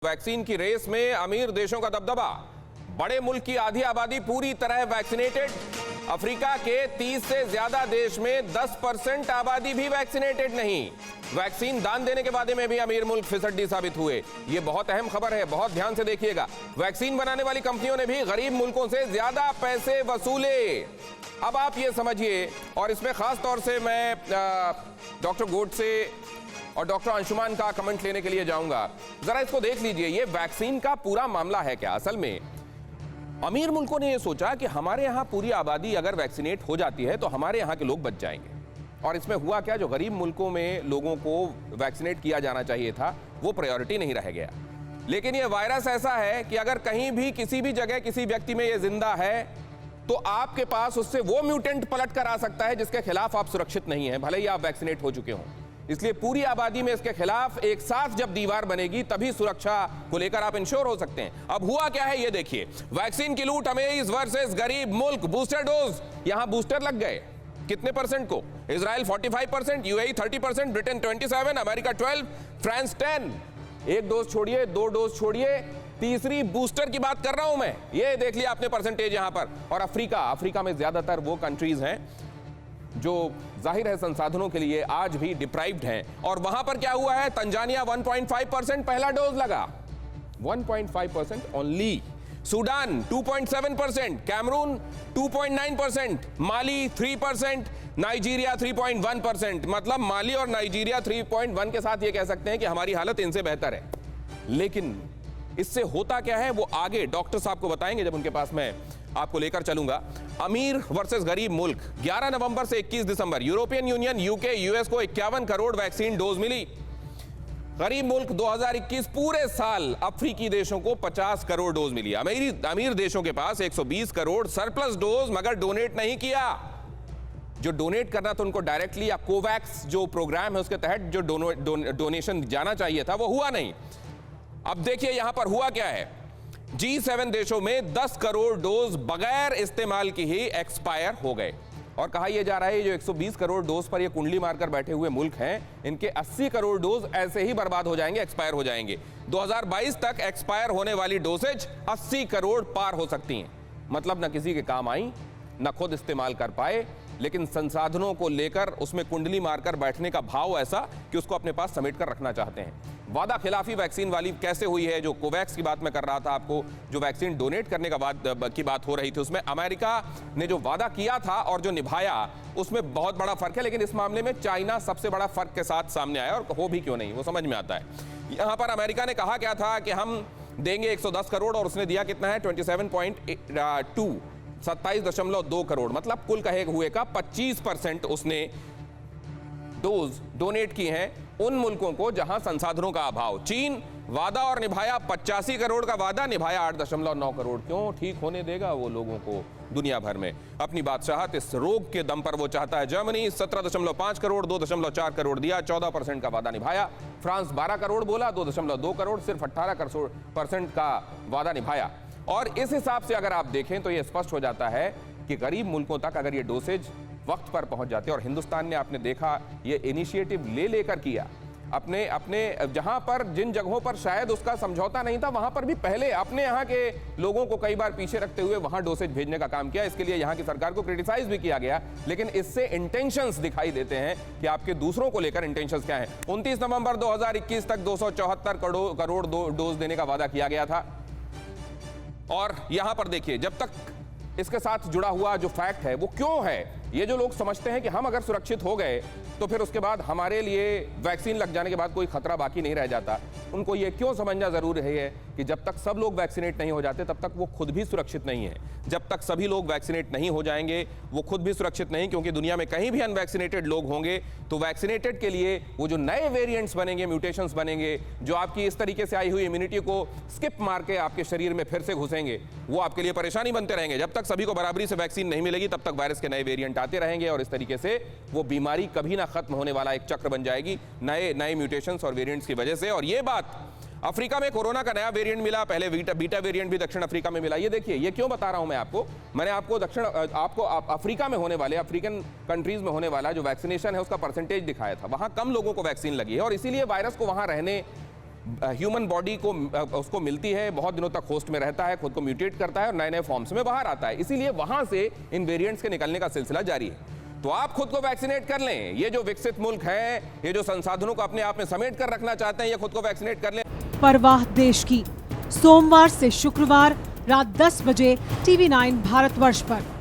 Vaccine की race में अमीर देशों का दबदबा। बड़े मुल्क की आधी आबादी पूरी तरह वैक्सीनेटेड। अफ्रीका के 30 से ज्यादा देश में 10% आबादी भी वैक्सीनेटेड नहीं। वैक्सीन दान देने के वादे में भी अमीर मुल्क फिसड्डी साबित हुए। यह बहुत अहम खबर है, बहुत ध्यान से देखिएगा। वैक्सीन बनाने वाली कंपनियों ने भी गरीब मुल्कों से ज्यादा पैसे वसूले। अब आप ये समझिए, और इसमें खास तौर से मैं डॉक्टर गोडसे और डॉक्टर अंशुमान का कमेंट लेने के लिए जाऊंगा। जरा इसको देख लीजिए, ये वैक्सीन का पूरा मामला है क्या? असल में अमीर मुल्कों ने यह सोचा कि हमारे यहां पूरी आबादी अगर वैक्सीनेट हो जाती है तो हमारे यहां के लोग बच जाएंगे। और इसमें हुआ क्या, जो गरीब मुल्कों में लोगों को वैक्सीनेट किया जाना चाहिए था वो प्रायोरिटी नहीं रह गया। लेकिन यह वायरस ऐसा है कि अगर कहीं भी किसी भी जगह किसी व्यक्ति में यह जिंदा है तो आपके पास उससे वो म्यूटेंट पलट कर आ सकता है जिसके खिलाफ आप सुरक्षित नहीं है, भले ही आप वैक्सीनेट हो चुके हों। इसलिए पूरी आबादी में इसके खिलाफ एक साथ जब दीवार बनेगी तभी सुरक्षा को लेकर आप इंश्योर हो सकते हैं। अब हुआ क्या है ये देखिए, वैक्सीन की लूट अमीर वर्सेस गरीब मुल्क। बूस्टर डोज, यहां बूस्टर लग गए कितने परसेंट को? Israel 45%, UAE 30%, Britain 27%, America 12%, France 10%। एक डोज छोड़िए, दो डोज छोड़िए, तीसरी बूस्टर की बात कर रहा हूं मैं। ये देख लिया आपने परसेंटेज यहां पर। और अफ्रीका में ज्यादातर वो कंट्रीज हैं जो जाहिर है संसाधनों के लिए आज भी डिप्राइव्ड हैं। और वहां पर क्या हुआ है, तंजानिया 1.5% पहला डोज लगा, 1.5% ओनली। सूडान 2.7%, कैमरून 2.9%, माली 3%, नाइजीरिया 3.1%। मतलब माली और नाइजीरिया 3.1 के साथ ये कह सकते हैं कि हमारी हालत इनसे बेहतर है। लेकिन इससे होता क्या है वो आगे डॉक्टर साहब को बताएंगे जब उनके पास मैं आपको लेकर चलूंगा। अमीर वर्सेस गरीब मुल्क। 11 नवंबर से 21 दिसंबर यूरोपियन यूनियन, यूके, यूएस को 51 करोड़ वैक्सीन डोज मिली। गरीब मुल्क 2021 पूरे साल अफ्रीकी देशों को 50 करोड़ डोज मिली। अमीर देशों के पास 120 करोड़ सरप्लस डोज, मगर डोनेट नहीं किया। जो डोनेट करना था उनको डायरेक्टली या कोवैक्स जो प्रोग्राम है उसके तहत जो डोनेशन जाना चाहिए था वो हुआ नहीं। अब देखिए यहां पर हुआ क्या है, G7 देशों में 10 करोड़ डोज बगैर इस्तेमाल की ही एक्सपायर हो गए। और कहा यह जा रहा है जो 120 करोड़ डोज पर ये कुंडली मारकर बैठे हुए मुल्क हैं, इनके 80 करोड़ डोज ऐसे ही बर्बाद हो जाएंगे, एक्सपायर हो जाएंगे। 2022 तक एक्सपायर होने वाली डोसेज 80 करोड़ पार हो सकती हैं। मतलब न किसी के काम आई, न खुद इस्तेमाल कर पाए, लेकिन संसाधनों को लेकर उसमें कुंडली मारकर बैठने का भाव ऐसा कि उसको अपने पास समेट कर रखना चाहते हैं। वादा खिलाफी वैक्सीन वाली कैसे हुई है, जो कोवैक्स की बात मैं कर रहा था आपको, जो वैक्सीन डोनेट करने की बात हो रही थी, उसमें अमेरिका ने जो वादा किया था और जो निभाया उसमें बहुत बड़ा फर्क है। लेकिन इस मामले में चाइना सबसे बड़ा फर्क के साथ सामने आया, और हो भी क्यों नहीं, वो समझ में आता है। यहां पर अमेरिका ने कहा क्या था कि हम देंगे 110 करोड़ और उसने दिया कितना है 27.2, 27.2 करोड़। मतलब कुल कहे हुए का 25% उसने डोज डोनेट की हैं उन मुल्कों को जहां संसाधनों का अभाव। चीन वादा और निभाया, 85 करोड़ का वादा, निभाया 8.9 करोड़। क्यों? ठीक होने देगा वो लोगों को दुनिया भर में अपनी बादशाहत इस रोग के दम पर वो चाहता है। जर्मनी 17.5 करोड़, 2.4 करोड़ दिया, 14% का वादा निभाया। फ्रांस 12 करोड़ बोला, 2.2 करोड़, सिर्फ 18% का वादा निभाया। और इस हिसाब से अगर आप देखें तो यह स्पष्ट हो जाता है कि गरीब मुल्कों तक अगर ये डोसेज वक्त पर पहुंच जाते, और हिंदुस्तान ने आपने देखा ये इनिशिएटिव लेकर किया अपने जहां पर जिन जगहों पर शायद उसका समझौता नहीं था वहां पर भी पहले अपने यहां के लोगों को कई बार पीछे रखते हुए वहां डोसेज भेजने का काम किया। इसके लिए यहां की सरकार को क्रिटिसाइज भी किया गया, लेकिन इससे इंटेंशंस दिखाई देते हैं कि आपके दूसरों को लेकर इंटेंशंस क्या हैं। 29 नवंबर 2021 तक 274 करोड़ डोज देने का वादा किया गया था। और यहां पर देखिए, जब तक इसके साथ जुड़ा हुआ जो फैक्ट है वो क्यों है, ये जो लोग समझते हैं कि हम अगर सुरक्षित हो गए तो फिर उसके बाद हमारे लिए वैक्सीन लग जाने के बाद कोई खतरा बाकी नहीं रह जाता, उनको ये क्यों समझना जरूरी है कि जब तक सब लोग वैक्सीनेट नहीं हो जाते तब तक वो खुद भी सुरक्षित नहीं है। जब तक सभी लोग वैक्सीनेट नहीं हो जाएंगे वो खुद भी सुरक्षित नहीं, क्योंकि दुनिया में कहीं भी अनवैक्सीनेटेड लोग होंगे तो वैक्सीनेटेड के लिए वो जो नए वेरिएंट्स बनेंगे, म्यूटेशंस बनेंगे, जो आपकी इस तरीके से आई हुई इम्यूनिटी को स्किप मार के आपके शरीर में फिर से घुसेंगे, वो आपके लिए परेशानी बनते रहेंगे। जब तक सभी को बराबरी से वैक्सीन नहीं मिलेगी तब तक वायरस के नए वेरिएंट आते रहेंगे, और इस तरीके से वो बीमारी कभी ना खत्म होने वाला एक चक्र बन जाएगी नए म्यूटेशंस और वेरिएंट्स की वजह से। और ये बात अफ्रीका में कोरोना का नया वेरिएंट मिला, पहले बीटा वेरिएंट भी दक्षिण अफ्रीका में मिला। ये देखिए, ये क्यों बता रहा हूं मैं आपको, मैंने आपको अफ्रीका में होने वाले, अफ्रीकन कंट्रीज में होने वाला जो वैक्सीनेशन है उसका परसेंटेज दिखाया था। वहां कम लोगों को वैक्सीन लगी है और इसीलिए वायरस को वहां रहने ह्यूमन बॉडी को उसको मिलती है, बहुत दिनों तक होस्ट में रहता है, खुद को म्यूटेट करता है और नए नए फॉर्म्स में बाहर आता है। इसीलिए वहां से इन वेरिएंट्स के निकलने का सिलसिला जारी है। तो आप खुद को वैक्सीनेट कर लें। ये जो विकसित मुल्क हैं, ये जो संसाधनों को अपने आप में समेट कर रखना चाहते हैं, ये खुद को वैक्सीनेट कर लें। परवाह देश की, सोमवार से शुक्रवार रात 10 बजे TV9 भारतवर्ष पर।